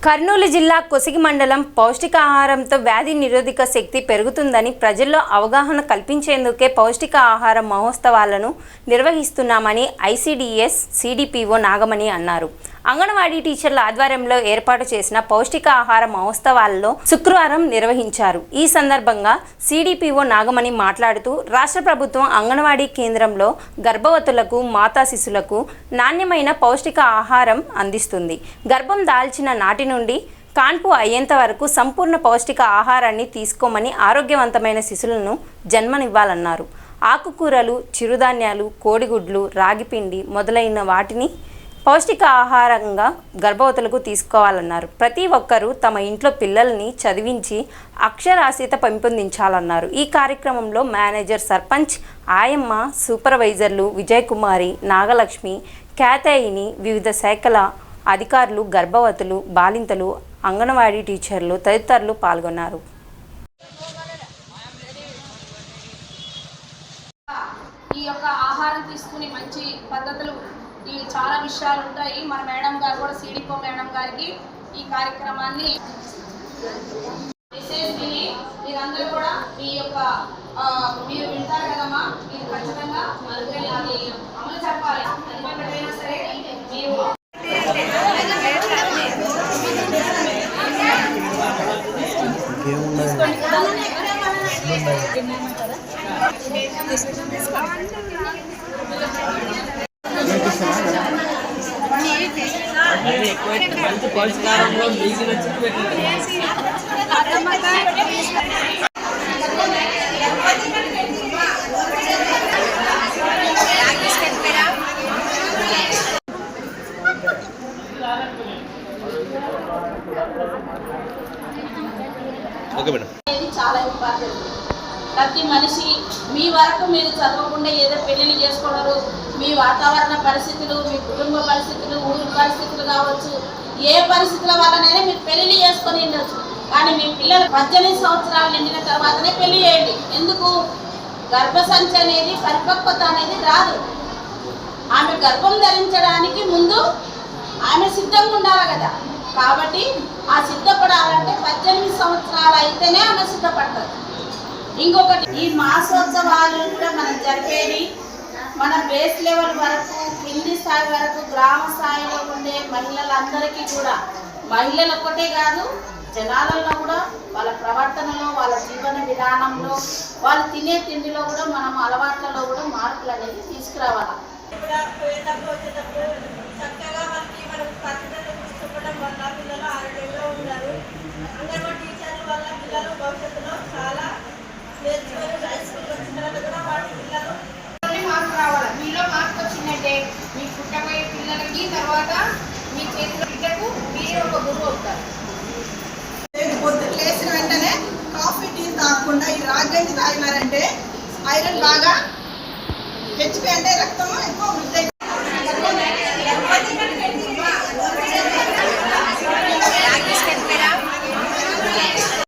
కర్నూలు జిల్లా కొసిగి మండలం పౌష్టికాహారంతో వ్యాధి నిరోధక శక్తి పెరుగుతుందని ప్రజల్లో అవగాహన కల్పించేందుకే పౌష్టికాహార మహోత్సవాలను నిర్వహిస్తున్నామని ఐసీడీఎస్ సిడిపిఓ నాగమణి అన్నారు. అంగన్వాడీ టీచర్ల ఆధ్వర్యంలో ఏర్పాటు చేసిన పౌష్టికాహార మహోత్సవాల్లో శుక్రవారం నిర్వహించారు. ఈ సందర్భంగా సిడిపిఓ నాగమణి మాట్లాడుతూ రాష్ట్ర ప్రభుత్వం అంగన్వాడీ కేంద్రంలో గర్భవతులకు, మాతా శిశులకు నాణ్యమైన పౌష్టిక ఆహారం అందిస్తుంది. గర్భం దాల్చిన నాటి నుండి కాన్పు అయ్యేంత వరకు సంపూర్ణ పౌష్టిక ఆహారాన్ని తీసుకోమని, ఆరోగ్యవంతమైన శిశువులను జన్మనివ్వాలన్నారు. ఆకుకూరలు, చిరుధాన్యాలు, కోడిగుడ్లు, రాగిపిండి మొదలైన వాటిని పౌష్టిక ఆహారంగా గర్భవతులకు తీసుకోవాలన్నారు. ప్రతి ఒక్కరూ తమ ఇంట్లో పిల్లల్ని చదివించి అక్షరాస్యత పెంపొందించాలన్నారు. ఈ కార్యక్రమంలో మేనేజర్, సర్పంచ్, ఆయమ్మ, సూపర్వైజర్లు విజయకుమారి, నాగలక్ష్మి, క్యాతయిని, వివిధ శాఖల అధికారులు, గర్భవతులు, బాలింతలు, అంగన్వాడీ టీచర్లు తదితరులు పాల్గొన్నారు. ఈ యొక్క ఆహారం తీసుకుని మంచి పద్ధతులు ఇవి చాలా విషయాలు ఉంటాయి. మన మేడం గారు కూడా సిడిపో మేడం గారికి ఈ కార్యక్రమాన్ని మెసేజ్ విని మీరందరూ కూడా ఈ యొక్క మీరు వింటారు కదమ్మా, మీరు ఖచ్చితంగా అమలు చెప్పాలి. ఎక్కడైనా సరే మీరు మంచి పోషకాహారంలో మీకు నచ్చింది పెట్టండి. చాలా ఇంపార్టెంట్. ప్రతి మనిషి మీ వరకు మీరు చదవకుండా ఏదో పెళ్లిని చేసుకున్నారు, మీ వాతావరణ పరిస్థితులు, మీ కుటుంబ పరిస్థితులు, ఊరి పరిస్థితులు కావచ్చు, ఏ పరిస్థితుల వల్లనైనా మీరు పెళ్లి చేసుకొని ఉండొచ్చు. కానీ మీ పిల్లలు 18 సంవత్సరాలు నిండిన తర్వాతనే పెళ్లి చేయండి. ఎందుకు? గర్భసంచి అనేది, పరిపక్వత అనేది రాదు. ఆమె గర్భం ధరించడానికి ముందు ఆమె సిద్ధంగా ఉండాలి కదా. కాబట్టి ఆ సిద్ధపడాలంటే 18 సంవత్సరాలు అయితేనే ఆమె సిద్ధపడతారు. ఇంకొకటి, ఈ మాసోత్సవాలు కూడా మనం జరిపేది మన బేస్ లెవెల్ వరకు, కింది స్థాయి వరకు, గ్రామ స్థాయిలో ఉండే మహిళలందరికీ కూడా, మహిళలు ఒక్కటే కాదు జనాలలో కూడా, వాళ్ళ ప్రవర్తనలో, వాళ్ళ జీవన విధానంలో, వాళ్ళు తినే తిండిలో కూడా, మనం అలవాట్లలో కూడా మార్పులు అనేది తీసుకురావాలి. మీలో మార్పు వచ్చిందంటే మీ పుట్టబోయే పిల్లలకి, తర్వాత మీ చేతిలో బిడ్డకు మీరే ఒక గురువు అవుతారు. పొద్దున్న లేచిన వెంటనే కాఫీ, టీ తాగకుండా ఈ రాగండి తాగినారంటే ఐరన్ బాగా హెచ్పి అంటే రక్తం ఎక్కువ వృద్ధి